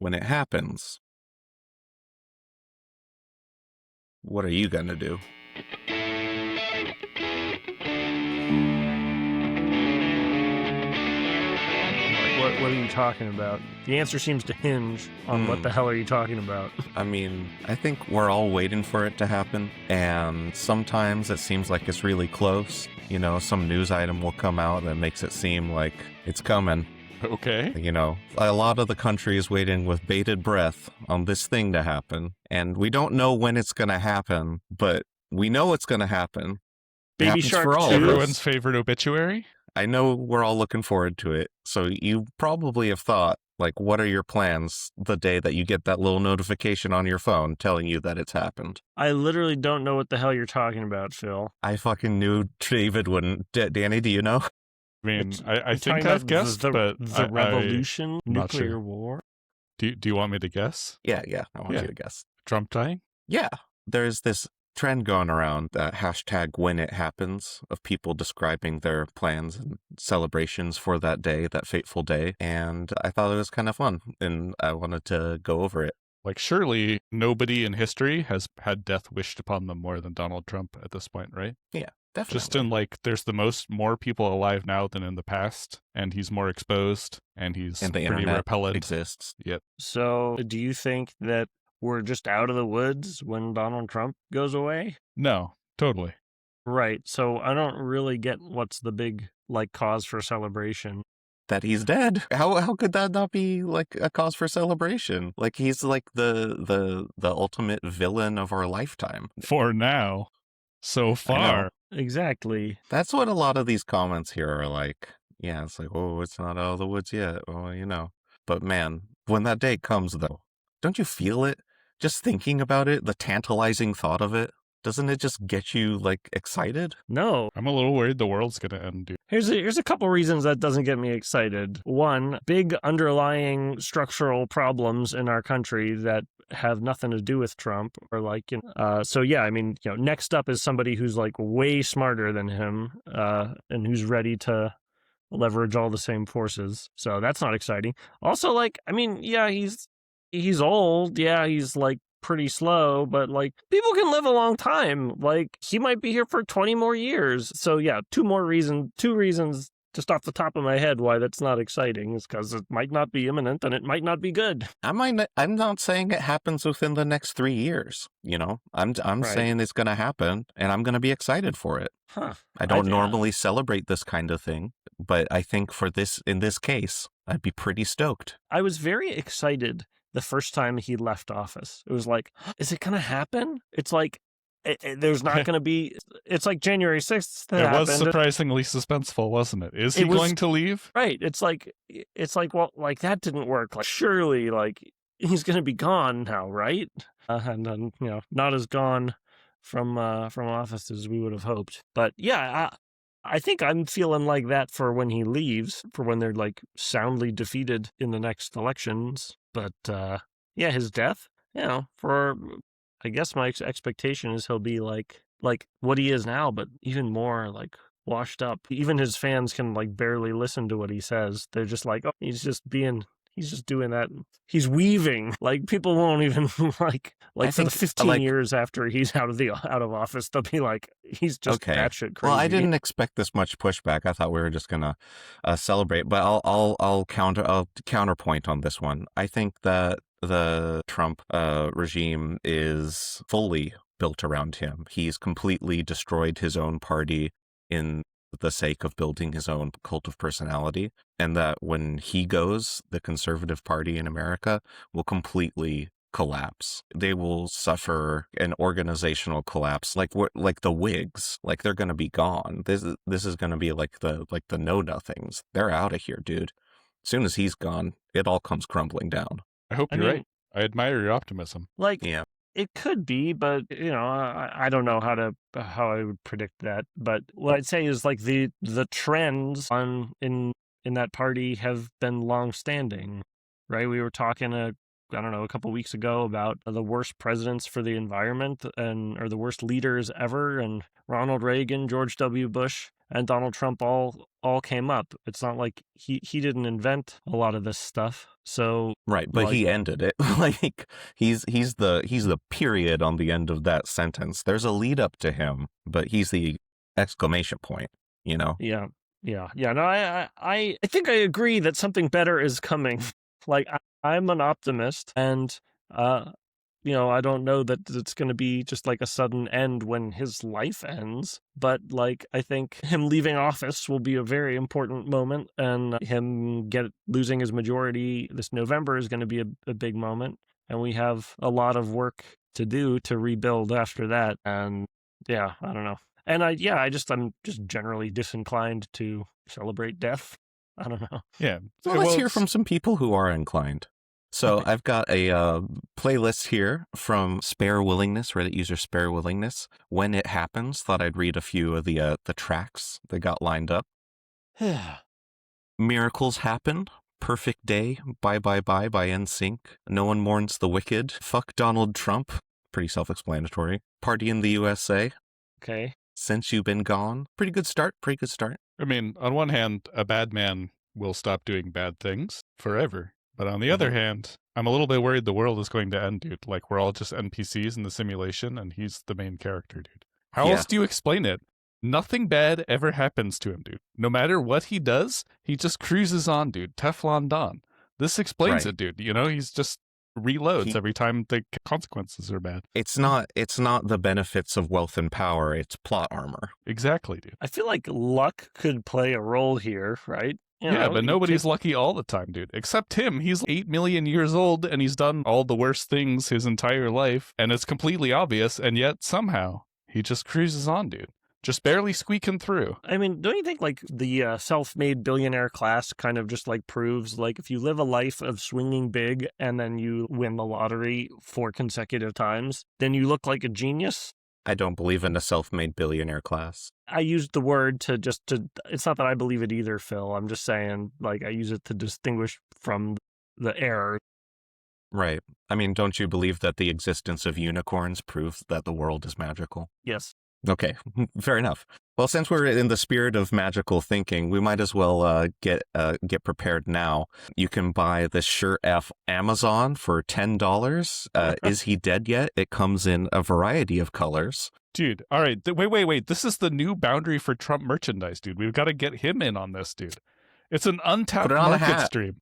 when it happens, what are you going to do? What are you talking about? The answer seems to hinge on what the hell are you talking about? I mean, I think we're all waiting for it to happen, and sometimes it seems like it's really close. You know, some news item will come out that makes it seem like it's coming. Okay. You know, a lot of the country is waiting with bated breath on this thing to happen, and we don't know when it's going to happen, but we know it's going to happen. Baby Shark for all 2? of us. Everyone's favorite obituary? I know we're all looking forward to it. So you probably have thought, like, what are your plans the day that you get that little notification on your phone telling you that it's happened? I literally don't know what the hell you're talking about, Phil. I fucking knew David wouldn't. Danny, do you know? I mean, I You're think talking I've about guessed, the but revolution, not nuclear sure. war. Do you want me to guess? Yeah, I want Yeah. you to guess. Trump dying? Yeah, there's this trend going around, hashtag when it happens, of people describing their plans and celebrations for that day, that fateful day. And I thought it was kind of fun, and I wanted to go over it. Like, surely nobody in history has had death wished upon them more than Donald Trump at this point, right? Yeah, definitely. Just in, like, there's more people alive now than in the past, and he's more exposed, and he's and the pretty internet repellent. exists. Yep. So, do you think that we're just out of the woods when Donald Trump goes away? No, totally. Right. So, I don't really get what's the big, like, cause for celebration. That he's dead. How could that not be like a cause for celebration? Like, he's like the ultimate villain of our lifetime. For now. So far. Exactly. That's what a lot of these comments here are like. Yeah, it's like, oh, it's not out of the woods yet. Well, you know. But man, when that day comes, though, don't you feel it? Just thinking about it, the tantalizing thought of it, doesn't it just get you, like, excited? No. I'm a little worried the world's going to end, dude. Here's a couple reasons that doesn't get me excited. One, big underlying structural problems in our country that have nothing to do with Trump, or like, so yeah, I mean, next up is somebody who's like way smarter than him, and who's ready to leverage all the same forces. So that's not exciting. Also, like, I mean, yeah, he's old. Yeah, he's like pretty slow, but like people can live a long time. Like he might be here for 20 more years. So yeah, two reasons just off the top of my head why that's not exciting is because it might not be imminent and it might not be good. I'm not saying it happens within the next 3 years. You know, I'm Right. saying it's going to happen, and I'm going to be excited for it. Huh. I don't normally celebrate this kind of thing, but I think in this case, I'd be pretty stoked. I was very excited the first time he left office. It was like, is it going to happen? It's like, there's not going to be, it's like January 6th. It was surprisingly suspenseful, wasn't it? Is he going to leave? Right. It's like, well, like that didn't work. Like, surely, like, he's going to be gone now, right? And then, not as gone from office as we would have hoped. But yeah, I think I'm feeling like that for when he leaves, for when they're like soundly defeated in the next elections. But yeah, his death, I guess my expectation is he'll be like what he is now, but even more like washed up. Even his fans can like barely listen to what he says. They're just like, oh, he's just doing that. He's weaving. Like people won't even like for the 15 years after he's out of office, they'll be like, he's just batshit crazy. Well, I didn't expect this much pushback. I thought we were just gonna celebrate, but I'll counterpoint on this one. I think that the Trump regime is fully built around him. He's completely destroyed his own party in the sake of building his own cult of personality, and that when he goes, the Conservative Party in America will completely collapse. They will suffer an organizational collapse, like the Whigs. Like they're going to be gone. This is going to be like the Know Nothings. They're out of here, dude. As soon as he's gone, it all comes crumbling down. I hope you're right. I admire your optimism. Like, yeah. It could be, but I don't know how I would predict that. But what I'd say is like the trends in that party have been long-standing, right? We were talking a couple weeks ago about the worst presidents for the environment or the worst leaders ever, and Ronald Reagan, George W. Bush, and Donald Trump all came up. It's not like he didn't invent a lot of this stuff. So Right, but like, he ended it. Like he's the period on the end of that sentence. There's a lead up to him, but he's the exclamation point, you know? yeah. No, I think I agree that something better is coming. Like I'm an optimist, and I don't know that it's going to be just like a sudden end when his life ends, but like I think him leaving office will be a very important moment, and him losing his majority this November is going to be a big moment, and we have a lot of work to do to rebuild after that. And yeah, I don't know. And I'm just generally disinclined to celebrate death. I don't know. Yeah. Well, let's hear from some people who are inclined. So I've got a playlist here from Spare Willingness, Reddit user Spare Willingness. When It Happens, thought I'd read a few of the tracks that got lined up. Miracles Happen, Perfect Day, Bye Bye Bye by NSYNC, No One Mourns the Wicked, Fuck Donald Trump, pretty self-explanatory, Party in the USA, Okay. Since You've Been Gone, pretty good start. I mean, on one hand, a bad man will stop doing bad things forever. But on the other hand, I'm a little bit worried the world is going to end, dude. Like, we're all just NPCs in the simulation, and he's the main character, dude. How Yeah. else do you explain it? Nothing bad ever happens to him, dude. No matter what he does, he just cruises on, dude. Teflon Don. This explains Right. it, dude. You know, he's just reloads every time the consequences are bad. It's not the benefits of wealth and power, it's plot armor. Exactly, dude. I feel like luck could play a role here, right? But nobody's lucky all the time, dude. Except him. He's 8 million years old, and he's done all the worst things his entire life, and it's completely obvious, and yet somehow he just cruises on, dude. Just barely squeaking through. I mean, don't you think like the self-made billionaire class kind of just like proves like if you live a life of swinging big and then you win the lottery 4 consecutive times, then you look like a genius? I don't believe in the self-made billionaire class. I used the word to it's not that I believe it either, Phil. I'm just saying, like, I use it to distinguish from the error. Right. I mean, don't you believe that the existence of unicorns proves that the world is magical? Yes. Okay, fair enough. Well, since we're in the spirit of magical thinking, we might as well get prepared now. You can buy the shirt F Amazon for $10. Is he dead yet? It comes in a variety of colors. Dude, all right. Wait. This is the new boundary for Trump merchandise, dude. We've got to get him in on this, dude. It's an untapped Put it on a market hat. stream.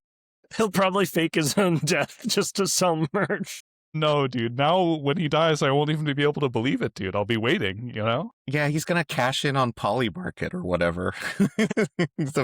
He'll probably fake his own death just to sell merch. No, dude. Now, when he dies, I won't even be able to believe it, dude. I'll be waiting, you know? Yeah, he's going to cash in on Polymarket or whatever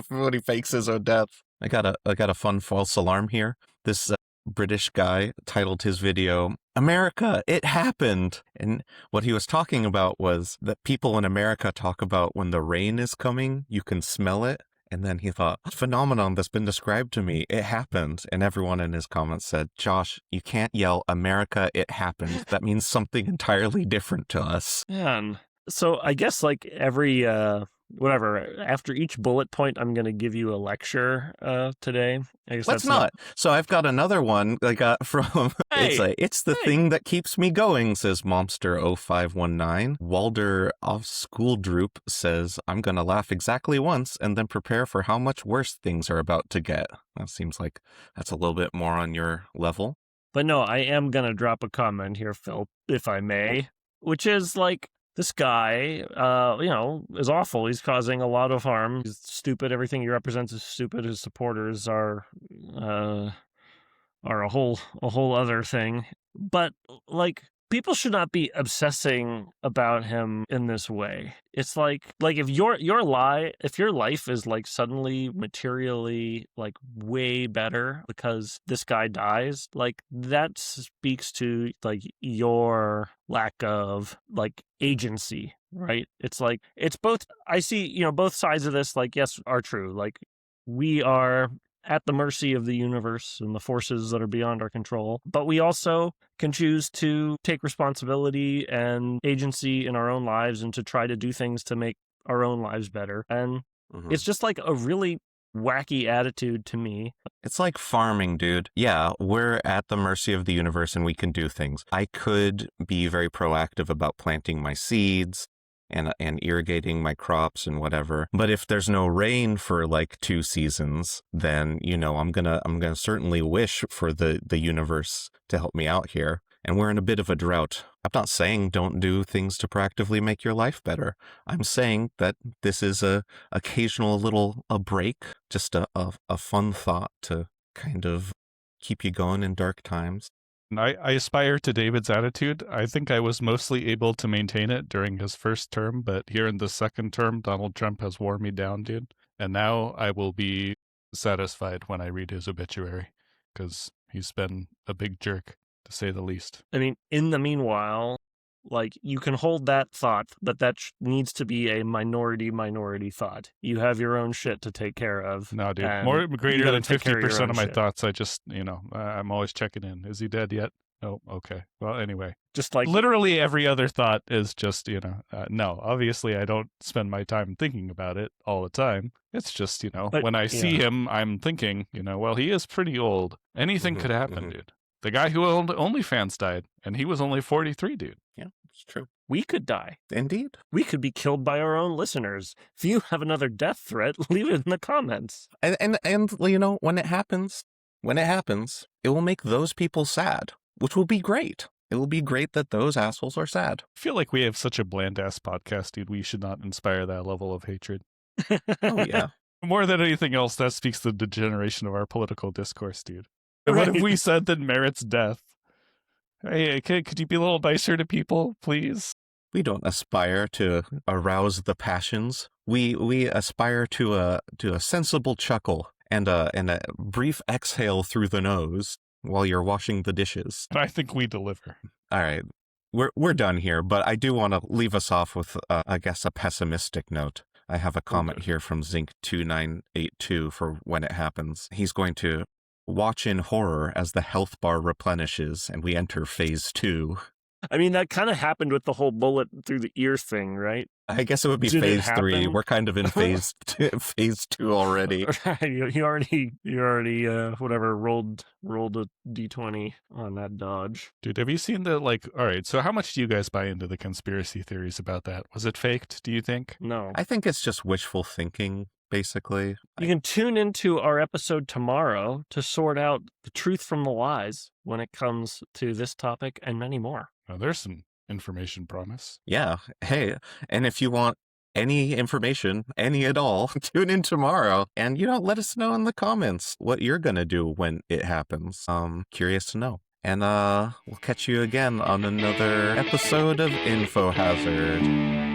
when he fakes his own death. I got a fun false alarm here. This British guy titled his video, "America, it happened." And what he was talking about was that people in America talk about when the rain is coming, you can smell it. And then he thought, a phenomenon that's been described to me, it happened. And everyone in his comments said, Josh, you can't yell, "America, it happened." That means something entirely different to us. Man. So I guess like every after each bullet point, I'm going to give you a lecture today. I guess Let's that's not. So I've got another one I got from, it's the thing that keeps me going, says Momster0519. Walder off School Droop says, I'm going to laugh exactly once and then prepare for how much worse things are about to get. That seems like that's a little bit more on your level. But no, I am going to drop a comment here, Phil, if I may, which is like, this guy, is awful. He's causing a lot of harm. He's stupid. Everything he represents is stupid. His supporters are a whole other thing. But like, people should not be obsessing about him in this way. It's like if your life is like suddenly materially like way better because this guy dies, like that speaks to like your lack of like agency, right? It's like it's both. I see, both sides of this, like, yes, are true. Like, we are at the mercy of the universe and the forces that are beyond our control. But we also can choose to take responsibility and agency in our own lives and to try to do things to make our own lives better. And it's just like a really wacky attitude to me. It's like farming, dude. Yeah, we're at the mercy of the universe and we can do things. I could be very proactive about planting my seeds and irrigating my crops and whatever. But if there's no rain for like 2 seasons, then I'm gonna certainly wish for the universe to help me out here. And we're in a bit of a drought. I'm not saying don't do things to proactively make your life better. I'm saying that this is a occasional little break, just a fun thought to kind of keep you going in dark times. I aspire to David's attitude. I think I was mostly able to maintain it during his first term, but here in the second term, Donald Trump has worn me down, dude. And now I will be satisfied when I read his obituary, because he's been a big jerk, to say the least. I mean, in the meanwhile, like, you can hold that thought, but that needs to be a minority thought. You have your own shit to take care of. No, dude. and More you greater gotta than take care of your 50% own of my shit. thoughts. I just, I'm always checking in. Is he dead yet? Oh, okay. Well, anyway. Just like, Literally every other thought is just, no, obviously I don't spend my time thinking about it all the time. It's just, But, when I see yeah. him, I'm thinking, well, he is pretty old. Anything Mhm, could happen, mhm. dude. The guy who owned OnlyFans died, and he was only 43, dude. Yeah, it's true. we could die. Indeed. We could be killed by our own listeners. If you have another death threat, leave it in the comments. And when it happens, it will make those people sad, which will be great. It will be great that those assholes are sad. I feel like we have such a bland-ass podcast, dude. We should not inspire that level of hatred. Oh, yeah. More than anything else, that speaks to the degeneration of our political discourse, dude. And what have Right. we said that merits death? Hey, could you be a little nicer to people, please? We don't aspire to arouse the passions. We aspire to a sensible chuckle and a brief exhale through the nose while you're washing the dishes. And I think we deliver. All right. We're done here, but I do want to leave us off with, I guess, a pessimistic note. I have a comment Okay. here from Zinc2982 for when it happens. He's going to watch in horror as the health bar replenishes and we enter phase 2. I mean, that kind of happened with the whole bullet through the ear thing, right? I guess it would be Did it phase 3. happen? We're kind of in phase 2 already. you already whatever rolled a d20 on that dodge. Dude, have you seen the, all right, so how much do you guys buy into the conspiracy theories about that? Was it faked, do you think? No. I think it's just wishful thinking, basically. You can tune into our episode tomorrow to sort out the truth from the lies when it comes to this topic and many more. Now, there's some information promise. Yeah. Hey, and if you want any information, any at all, tune in tomorrow and, let us know in the comments what you're going to do when it happens. Curious to know. And we'll catch you again on another episode of Info Hazard.